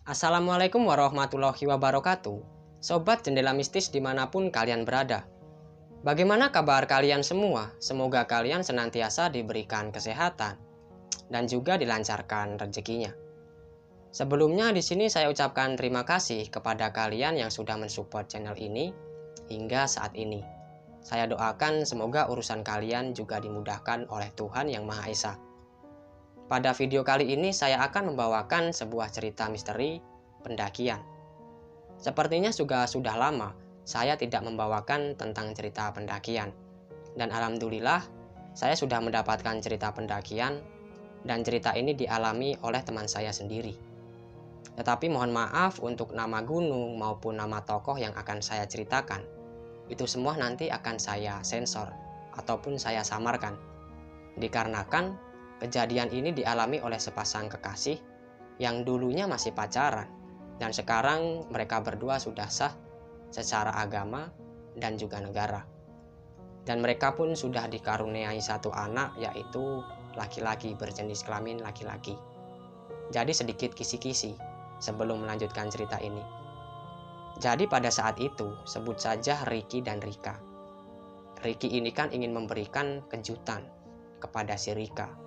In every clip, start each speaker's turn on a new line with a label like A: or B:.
A: Assalamualaikum warahmatullahi wabarakatuh. Sobat Jendela Mistis dimanapun kalian berada. Bagaimana kabar kalian semua? Semoga kalian senantiasa diberikan kesehatan dan juga dilancarkan rezekinya. Sebelumnya di sini saya ucapkan terima kasih kepada kalian yang sudah mensupport channel ini hingga saat ini. Saya doakan semoga urusan kalian juga dimudahkan oleh Tuhan Yang Maha Esa. Pada video kali ini saya akan membawakan sebuah cerita misteri pendakian. Sepertinya sudah lama saya tidak membawakan tentang cerita pendakian. Dan alhamdulillah saya sudah mendapatkan cerita pendakian dan cerita ini dialami oleh teman saya sendiri. Tetapi mohon maaf untuk nama gunung maupun nama tokoh yang akan saya ceritakan. Itu semua nanti akan saya sensor ataupun saya samarkan. Dikarenakan kejadian ini dialami oleh sepasang kekasih yang dulunya masih pacaran dan sekarang mereka berdua sudah sah secara agama dan juga negara. Dan mereka pun sudah dikaruniai satu anak, yaitu laki-laki berjenis kelamin laki-laki. Jadi sedikit kisi-kisi sebelum melanjutkan cerita ini. Jadi pada saat itu sebut saja Ricky dan Rika. Ricky ini kan ingin memberikan kejutan kepada si Rika.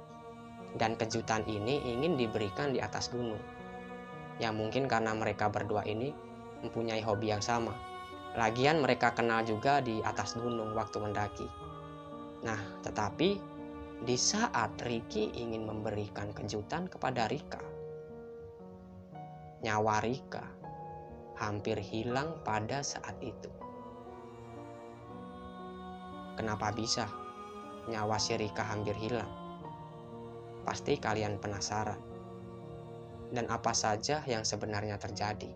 A: Dan kejutan ini ingin diberikan di atas gunung. Ya mungkin karena mereka berdua ini mempunyai hobi yang sama. Lagian mereka kenal juga di atas gunung waktu mendaki. Nah, tetapi di saat Ricky ingin memberikan kejutan kepada Rika, nyawa Rika hampir hilang pada saat itu. Kenapa bisa nyawa si Rika hampir hilang? Pasti kalian penasaran. Dan apa saja yang sebenarnya terjadi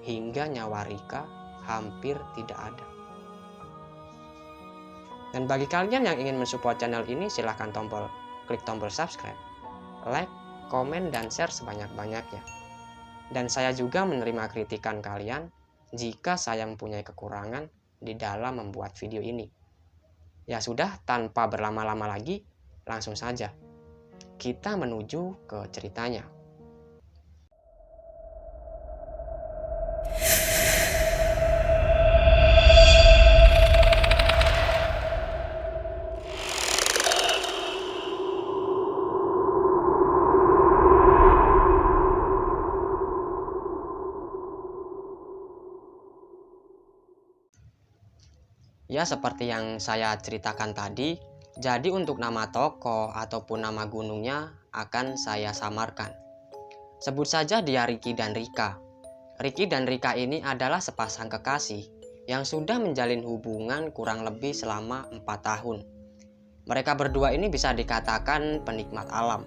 A: hingga nyawa Rika hampir tidak ada. Dan bagi kalian yang ingin mensupport channel ini, silahkan klik tombol subscribe, like, komen, dan share sebanyak-banyaknya. Dan saya juga menerima kritikan kalian jika saya mempunyai kekurangan di dalam membuat video ini. Ya sudah, tanpa berlama-lama lagi, langsung saja kita menuju ke ceritanya. Ya, seperti yang saya ceritakan tadi, jadi untuk nama toko ataupun nama gunungnya akan saya samarkan. Sebut saja dia Ricky dan Rika. Ricky dan Rika ini adalah sepasang kekasih yang sudah menjalin hubungan kurang lebih selama 4 tahun. Mereka berdua ini bisa dikatakan penikmat alam.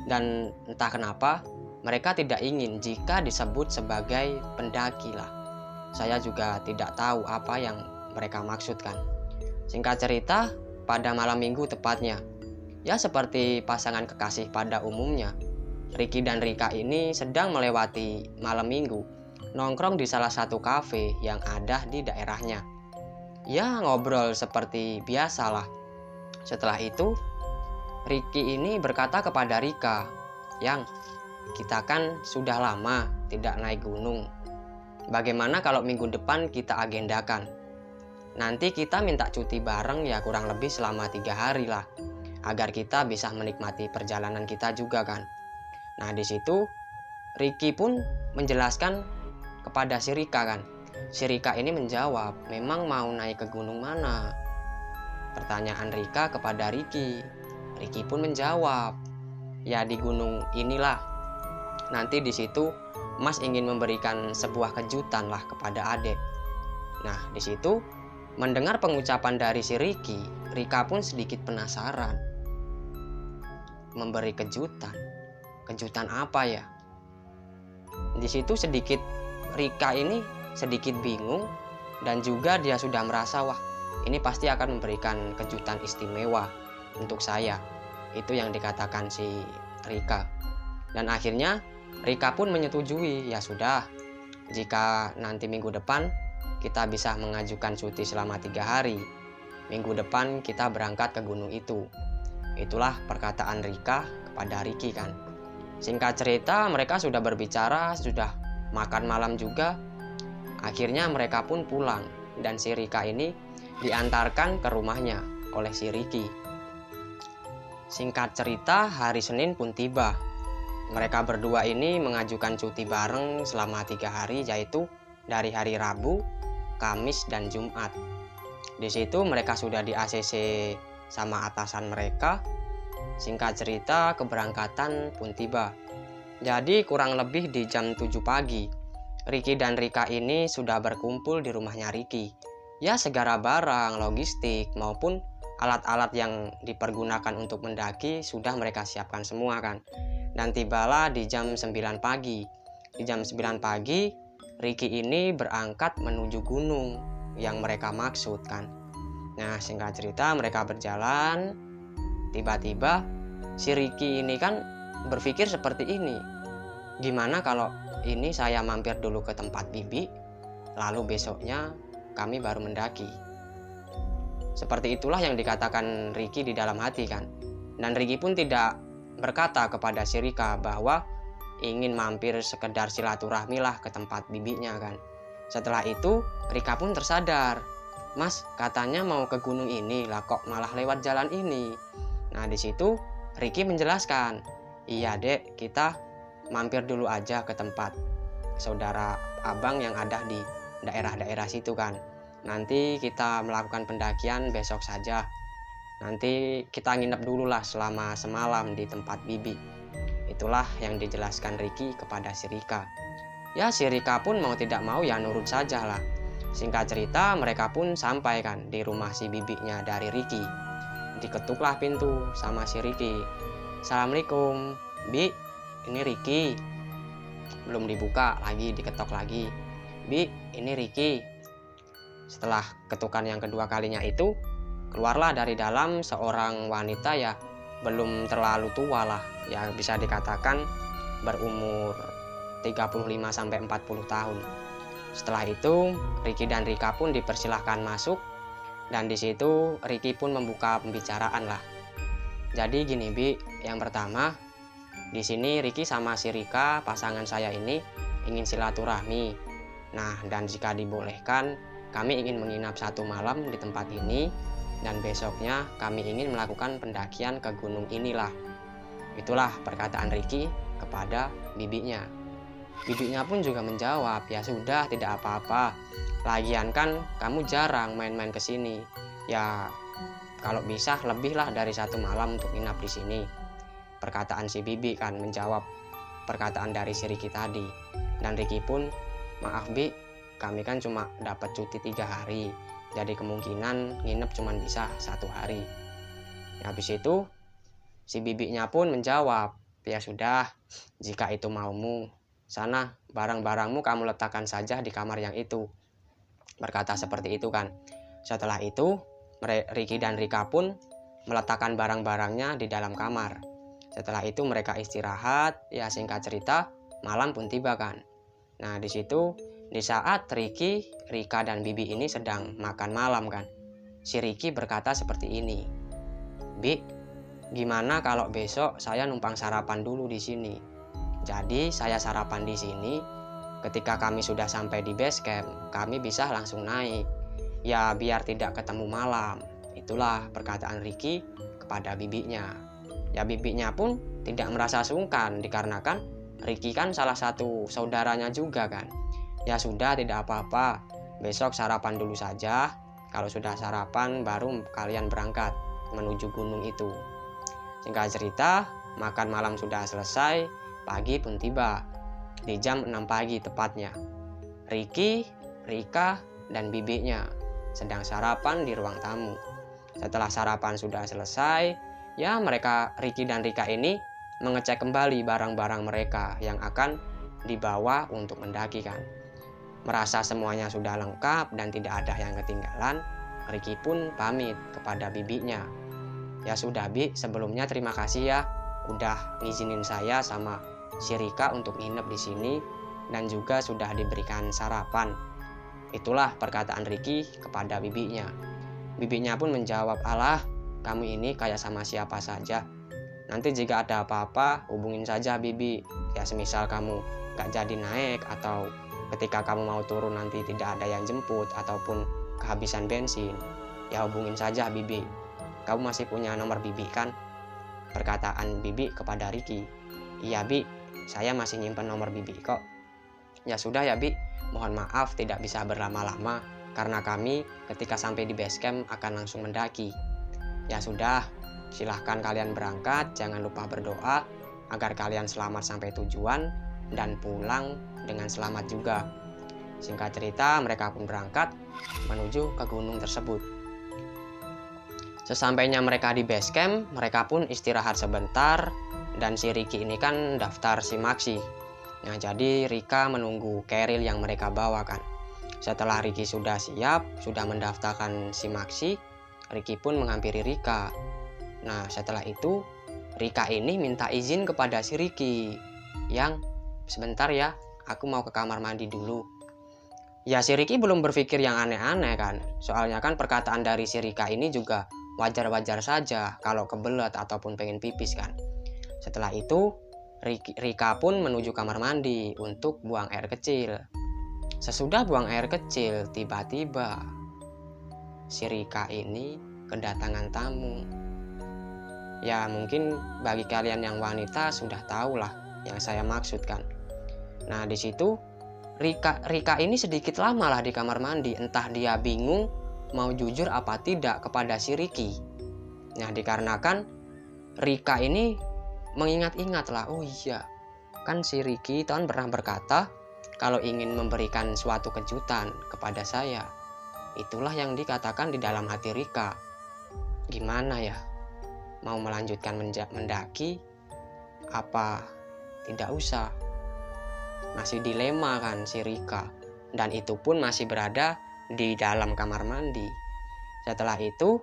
A: Dan entah kenapa mereka tidak ingin jika disebut sebagai pendaki lah. Saya juga tidak tahu apa yang mereka maksudkan. Singkat cerita, pada malam minggu tepatnya, ya seperti pasangan kekasih pada umumnya, Ricky dan Rika ini sedang melewati malam minggu, nongkrong di salah satu kafe yang ada di daerahnya. Ya ngobrol seperti biasalah. Setelah itu, Ricky ini berkata kepada Rika, "Yang, kita kan sudah lama tidak naik gunung. Bagaimana kalau minggu depan kita agendakan? Nanti kita minta cuti bareng ya kurang lebih selama 3 hari lah, agar kita bisa menikmati perjalanan kita juga kan." Nah di situ Ricky pun menjelaskan kepada si Rika kan. Si Rika ini menjawab, memang mau naik ke gunung mana? Pertanyaan Rika kepada Ricky. Ricky pun menjawab, ya di gunung inilah. Nanti di situ Mas ingin memberikan sebuah kejutan lah kepada adek. Nah di situ mendengar pengucapan dari si Ricky, Rika pun sedikit penasaran. Memberi kejutan? Kejutan apa ya? Di situ sedikit Rika ini sedikit bingung dan juga dia sudah merasa, wah, ini pasti akan memberikan kejutan istimewa untuk saya. Itu yang dikatakan si Rika. Dan akhirnya Rika pun menyetujui, ya sudah, jika nanti minggu depan kita bisa mengajukan cuti selama 3 hari. Minggu depan kita berangkat ke gunung itu. Itulah perkataan Rika kepada Ricky kan. Singkat cerita, mereka sudah berbicara, sudah makan malam juga. Akhirnya mereka pun pulang dan si Rika ini diantarkan ke rumahnya oleh si Ricky. Singkat cerita, hari Senin pun tiba. Mereka berdua ini mengajukan cuti bareng selama 3 hari, yaitu dari hari Rabu, Kamis, dan Jumat. Di situ mereka sudah di ACC sama atasan mereka. Singkat cerita, keberangkatan pun tiba. Jadi kurang lebih di jam 7 pagi, Ricky dan Rika ini sudah berkumpul di rumahnya Ricky. Ya, segala barang, logistik, maupun alat-alat yang dipergunakan untuk mendaki sudah mereka siapkan semua kan. Dan tibalah di jam 9 pagi. Di jam 9 pagi, Ricky ini berangkat menuju gunung yang mereka maksud kan. Nah, singkat cerita mereka berjalan. Tiba-tiba si Ricky ini kan berpikir seperti ini. Gimana kalau ini saya mampir dulu ke tempat Bibi, lalu besoknya kami baru mendaki. Seperti itulah yang dikatakan Ricky di dalam hati kan. Dan Ricky pun tidak berkata kepada si Rika bahwa ingin mampir sekedar silaturahmi lah ke tempat bibinya kan. Setelah itu Rika pun tersadar, "Mas, katanya mau ke gunung ini lah, kok malah lewat jalan ini?" Nah, di situ Ricky menjelaskan, "Iya dek, kita mampir dulu aja ke tempat saudara abang yang ada di daerah-daerah situ kan. Nanti kita melakukan pendakian besok saja. Nanti kita nginep dulu lah selama semalam di tempat bibi." Itulah yang dijelaskan Ricky kepada si Rika. Ya, si Rika pun mau tidak mau ya nurut saja lah. Singkat cerita mereka pun sampai kan di rumah si bibinya dari Ricky. Diketuklah pintu sama si Ricky. "Assalamualaikum, Bi, ini Ricky." Belum dibuka lagi, diketok lagi. "Bi, ini Ricky." Setelah ketukan yang kedua kalinya itu, keluarlah dari dalam seorang wanita ya belum terlalu tua lah, ya bisa dikatakan berumur 35-40 tahun. Setelah itu Ricky dan Rika pun dipersilahkan masuk, dan di situ Ricky pun membuka pembicaraan lah. "Jadi gini Bi, yang pertama di sini Ricky sama si Rika pasangan saya ini ingin silaturahmi. Nah, dan jika dibolehkan kami ingin menginap 1 malam di tempat ini, dan besoknya kami ingin melakukan pendakian ke gunung inilah." Itulah perkataan Ricky kepada bibinya. Bibinya pun juga menjawab, "Ya sudah, tidak apa-apa. Lagian kan kamu jarang main-main ke sini. Ya kalau bisa lebihlah dari 1 malam untuk nginap di sini." Perkataan si bibi kan menjawab perkataan dari si Ricky tadi. Dan Ricky pun, "Maaf Bi, kami kan cuma dapat cuti 3 hari. Jadi kemungkinan nginep cuma bisa 1 hari." Habis itu si bibinya pun menjawab, "Ya sudah, jika itu maumu, sana barang-barangmu kamu letakkan saja di kamar yang itu." Berkata seperti itu kan. Setelah itu Ricky dan Rika pun meletakkan barang-barangnya di dalam kamar. Setelah itu mereka istirahat. Ya, singkat cerita malam pun tiba kan. Nah, di situ di saat Ricky, Rika dan bibi ini sedang makan malam kan, si Ricky berkata seperti ini, "Bi, gimana kalau besok saya numpang sarapan dulu di sini? Jadi saya sarapan di sini. Ketika kami sudah sampai di base camp, kami bisa langsung naik. Ya biar tidak ketemu malam." Itulah perkataan Ricky kepada bibinya. Ya, bibinya pun tidak merasa sungkan dikarenakan Ricky kan salah satu saudaranya juga kan. "Ya sudah, tidak apa-apa. Besok sarapan dulu saja. Kalau sudah sarapan baru kalian berangkat menuju gunung itu." Singkat cerita, makan malam sudah selesai, pagi pun tiba. Di jam 6 pagi tepatnya, Ricky, Rika, dan bibinya sedang sarapan di ruang tamu. Setelah sarapan sudah selesai, ya mereka, Ricky dan Rika ini mengecek kembali barang-barang mereka yang akan dibawa untuk mendaki kan. Merasa semuanya sudah lengkap dan tidak ada yang ketinggalan, Ricky pun pamit kepada bibinya. "Ya sudah Bi, sebelumnya terima kasih ya udah ngizinin saya sama si Rika untuk nginep di sini dan juga sudah diberikan sarapan." Itulah perkataan Ricky kepada bibinya. Bibinya pun menjawab, "Alah, kamu ini kayak sama siapa saja. Nanti jika ada apa-apa hubungin saja Bibi. Ya semisal kamu gak jadi naik atau ketika kamu mau turun nanti tidak ada yang jemput ataupun kehabisan bensin, ya hubungin saja Bibi. Kamu masih punya nomor Bibi kan? Perkataan Bibi kepada Ricky. Iya Bi, saya masih nyimpen nomor Bibi kok. Ya sudah ya Bi, mohon maaf tidak bisa berlama-lama karena kami ketika sampai di base camp akan langsung mendaki. Ya sudah, silahkan kalian berangkat, jangan lupa berdoa agar kalian selamat sampai tujuan dan pulang dengan selamat juga. Singkat cerita, mereka pun berangkat menuju ke gunung tersebut. Sesampainya mereka di base camp, mereka pun istirahat sebentar dan si Ricky ini kan daftar simaksi. Nah, jadi Rika menunggu keril yang mereka bawakan. Setelah Ricky sudah siap, sudah mendaftarkan simaksi, Ricky pun menghampiri Rika. Nah, setelah itu Rika ini minta izin kepada si Ricky, yang sebentar ya, aku mau ke kamar mandi dulu. Ya si Ricky belum berpikir yang aneh-aneh kan, soalnya kan perkataan dari si Rika ini juga wajar-wajar saja kalau kebelet ataupun pengen pipis kan. Setelah itu Rika pun menuju kamar mandi untuk buang air kecil. Sesudah buang air kecil, tiba-tiba si Rika ini kedatangan tamu. Ya mungkin bagi kalian yang wanita sudah tahu lah yang saya maksudkan. Nah di situ Rika ini sedikit lama lah di kamar mandi, entah dia bingung mau jujur apa tidak kepada si Ricky. Nah dikarenakan Rika ini mengingat-ingat lah, oh iya kan si Ricky kan pernah berkata kalau ingin memberikan suatu kejutan kepada saya. Itulah yang dikatakan di dalam hati Rika. Gimana ya? Mau melanjutkan mendaki apa tidak usah? Masih dilema kan si Rika, dan itu pun masih berada di dalam kamar mandi. Setelah itu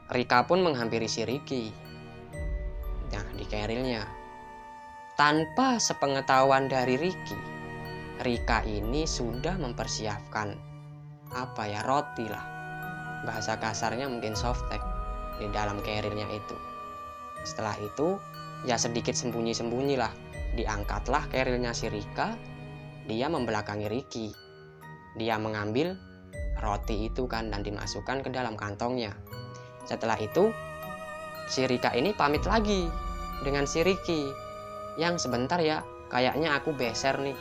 A: Rika pun menghampiri si Ricky. Nah di kerilnya, tanpa sepengetahuan dari Ricky, Rika ini sudah mempersiapkan roti lah, bahasa kasarnya mungkin softtek di dalam kerilnya itu. Setelah itu ya sedikit sembunyi-sembunyi lah, diangkatlah kerilnya si Rika, dia membelakangi Ricky. Dia mengambil roti itu kan dan dimasukkan ke dalam kantongnya. Setelah itu si Rika ini pamit lagi dengan si Ricky, yang sebentar ya, kayaknya aku beser nih.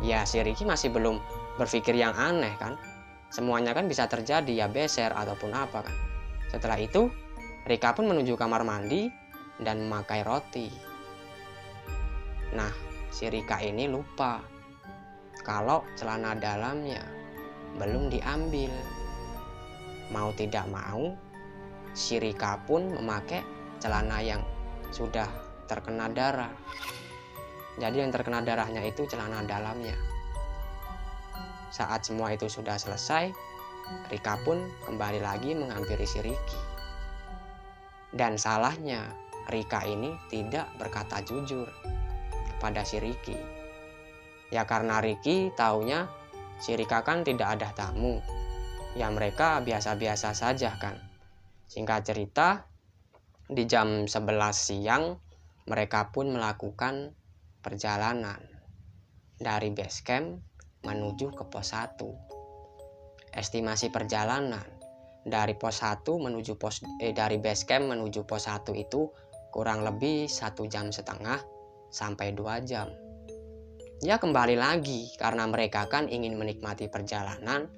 A: Ya si Ricky masih belum berpikir yang aneh kan, semuanya kan bisa terjadi ya, beser ataupun apa kan. Setelah itu Rika pun menuju kamar mandi dan memakai roti. Nah si Rika ini lupa kalau celana dalamnya belum diambil. Mau tidak mau si Rika pun memakai celana yang sudah terkena darah. Jadi yang terkena darahnya itu celana dalamnya. Saat semua itu sudah selesai, Rika pun kembali lagi menghampiri si Ricky. Dan salahnya Rika ini tidak berkata jujur kepada si Ricky. Ya karena Ricky taunya si Rika kan tidak ada tamu. Ya mereka biasa-biasa saja kan. Singkat cerita, di jam 11 siang mereka pun melakukan perjalanan dari base camp menuju ke pos 1. Estimasi perjalanan dari pos 1 menuju dari base camp menuju pos 1 itu kurang lebih 1,5 jam sampai 2 jam. Ya kembali lagi karena mereka kan ingin menikmati perjalanan.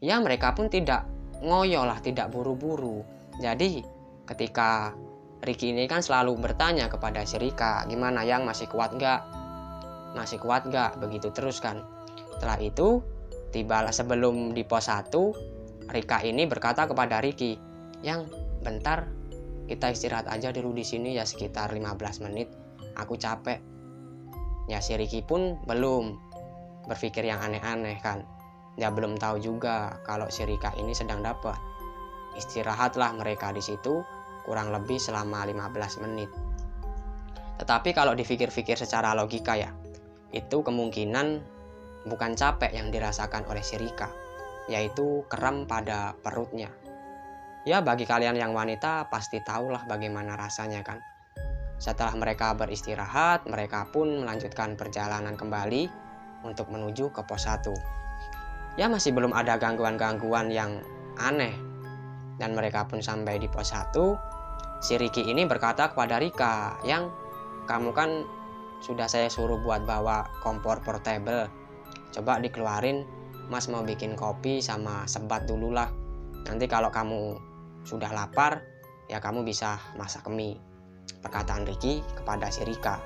A: Ya mereka pun tidak ngoyo lah, tidak buru-buru. Jadi ketika Ricky ini kan selalu bertanya kepada si Rika, gimana yang masih kuat gak? Masih kuat gak? Begitu terus kan. Setelah itu tibalah sebelum di pos 1, Rika ini berkata kepada Ricky, yang bentar kita istirahat aja dulu di sini ya sekitar 15 menit. Aku capek. Ya si Ricky pun belum berpikir yang aneh-aneh kan. Ya belum tahu juga kalau si Rika ini sedang dapat. Istirahatlah mereka di situ kurang lebih selama 15 menit. Tetapi kalau dipikir-pikir secara logika ya, itu kemungkinan bukan capek yang dirasakan oleh si Rika, yaitu kram pada perutnya. Ya, bagi kalian yang wanita pasti tahulah bagaimana rasanya kan. Setelah mereka beristirahat, mereka pun melanjutkan perjalanan kembali untuk menuju ke pos 1. Ya, masih belum ada gangguan-gangguan yang aneh. Dan mereka pun sampai di pos 1. Si Ricky ini berkata kepada Rika, "Yang, kamu kan sudah saya suruh buat bawa kompor portable. Coba dikeluarin, Mas mau bikin kopi sama sebat dulu lah. Nanti kalau kamu sudah lapar, ya kamu bisa masak mie." Perkataan Ricky kepada si Rika.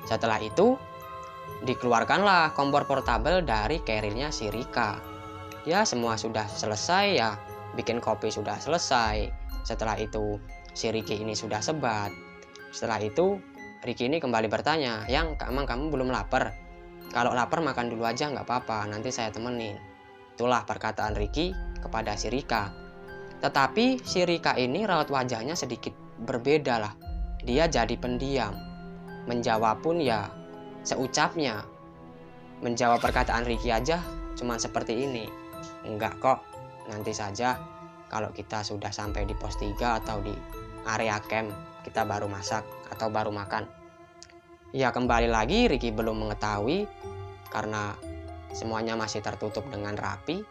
A: Setelah itu, dikeluarkanlah kompor portable dari carrier-nya si Rika. Ya, semua sudah selesai ya. Bikin kopi sudah selesai. Setelah itu, si Ricky ini sudah sebat. Setelah itu, Ricky ini kembali bertanya, "Yang, emang kamu belum lapar? Kalau lapar makan dulu aja nggak apa-apa, nanti saya temenin." Itulah perkataan Ricky kepada si Rika. Tetapi si Rika ini raut wajahnya sedikit berbeda lah. Dia jadi pendiam. Menjawab pun ya seucapnya. Menjawab perkataan Ricky aja cuman seperti ini. "Enggak kok, nanti saja kalau kita sudah sampai di pos 3 atau di area camp, kita baru masak atau baru makan." Ya, kembali lagi Ricky belum mengetahui karena semuanya masih tertutup dengan rapi.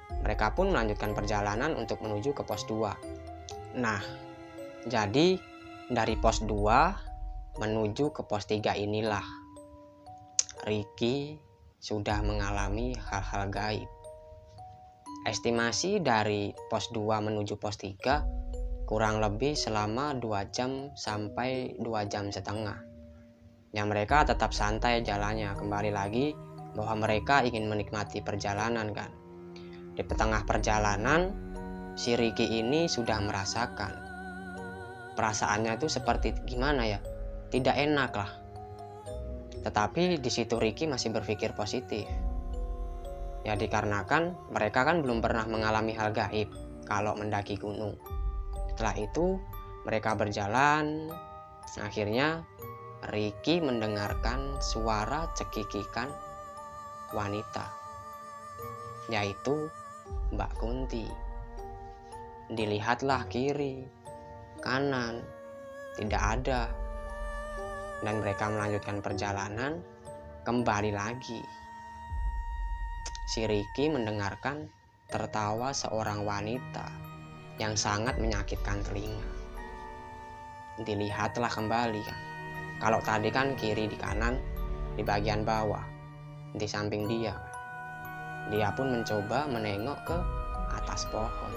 A: Mereka pun melanjutkan perjalanan untuk menuju ke pos 2. Nah, jadi dari pos 2 menuju ke pos 3 inilah Ricky sudah mengalami hal-hal gaib. Estimasi dari pos 2 menuju pos 3 kurang lebih selama 2 jam sampai 2 jam setengah. Ya, mereka tetap santai jalannya. Kembali lagi bahwa mereka ingin menikmati perjalanan kan. Di tengah perjalanan, si Ricky ini sudah merasakan perasaannya itu seperti gimana ya, tidak enak lah. Tetapi di situ Ricky masih berpikir positif. Ya, dikarenakan mereka kan belum pernah mengalami hal gaib kalau mendaki gunung. Setelah itu mereka berjalan. Akhirnya Ricky mendengarkan suara cekikikan wanita, yaitu Mbak Kunti. Dilihatlah kiri, kanan, tidak ada. Dan mereka melanjutkan perjalanan kembali lagi. Si Ricky mendengarkan tertawa seorang wanita yang sangat menyakitkan telinga. Dilihatlah kembali kan. Kalau tadi kan kiri di kanan, di bagian bawah, di samping dia. Dia pun mencoba menengok ke atas pohon.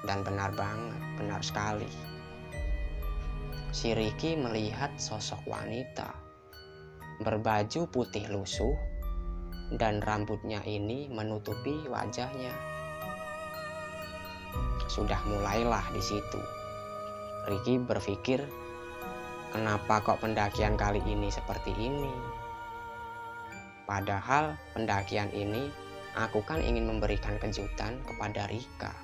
A: Dan benar banget, benar sekali. Si Ricky melihat sosok wanita berbaju putih lusuh dan rambutnya ini menutupi wajahnya. Sudah mulailah di situ. Ricky berpikir, kenapa kok pendakian kali ini seperti ini? Padahal pendakian ini aku kan ingin memberikan kejutan kepada Rika.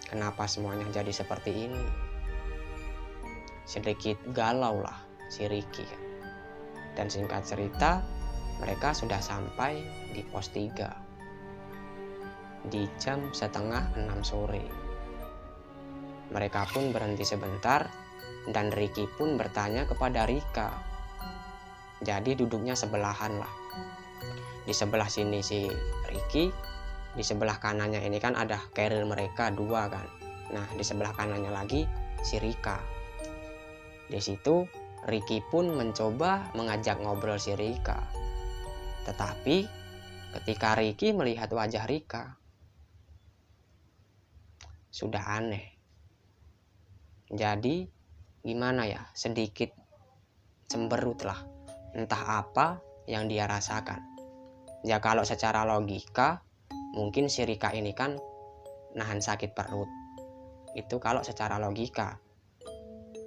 A: Kenapa semuanya jadi seperti ini? Sedikit galau lah si Ricky. Dan singkat cerita, mereka sudah sampai di pos 3 di jam setengah 6 sore. Mereka pun berhenti sebentar dan Ricky pun bertanya kepada Rika. Jadi duduknya sebelahan lah. Di sebelah sini si Ricky, di sebelah kanannya ini kan ada carrier mereka 2 kan. Nah, di sebelah kanannya lagi si Rika. Di situ Ricky pun mencoba mengajak ngobrol si Rika. Tetapi ketika Ricky melihat wajah Rika, sudah aneh. Jadi gimana ya, sedikit cemberut lah. Entah apa yang dia rasakan. Ya, kalau secara logika mungkin si Rika ini kan nahan sakit perut. Itu kalau secara logika.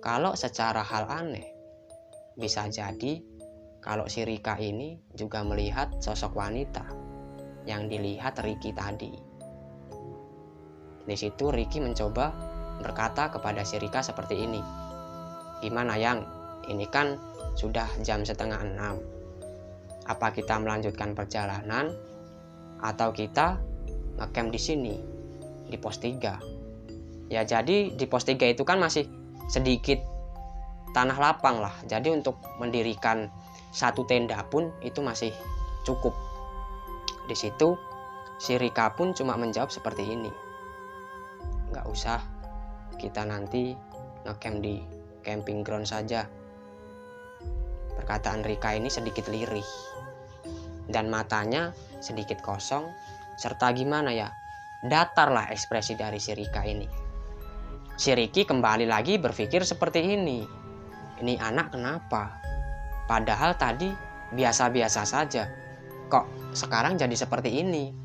A: Kalau secara hal aneh, bisa jadi kalau si Rika ini juga melihat sosok wanita yang dilihat Ricky tadi. Di situ Ricky mencoba berkata kepada si Rika seperti ini. "Gimana Yang? Ini kan sudah jam setengah 6. Apa kita melanjutkan perjalanan atau kita ngecamp di sini, di pos 3. Ya jadi di pos 3 itu kan masih sedikit tanah lapang lah. Jadi untuk mendirikan satu tenda pun itu masih cukup. Di situ si Rika pun cuma menjawab seperti ini. Nggak usah, kita nanti ngecamp di camping ground saja. Perkataan Rika ini sedikit lirih dan matanya sedikit kosong, serta gimana ya, datarlah ekspresi dari si Rika ini. Si Riki kembali lagi berpikir seperti ini. Ini anak kenapa? Padahal tadi biasa-biasa saja. Kok sekarang jadi seperti ini?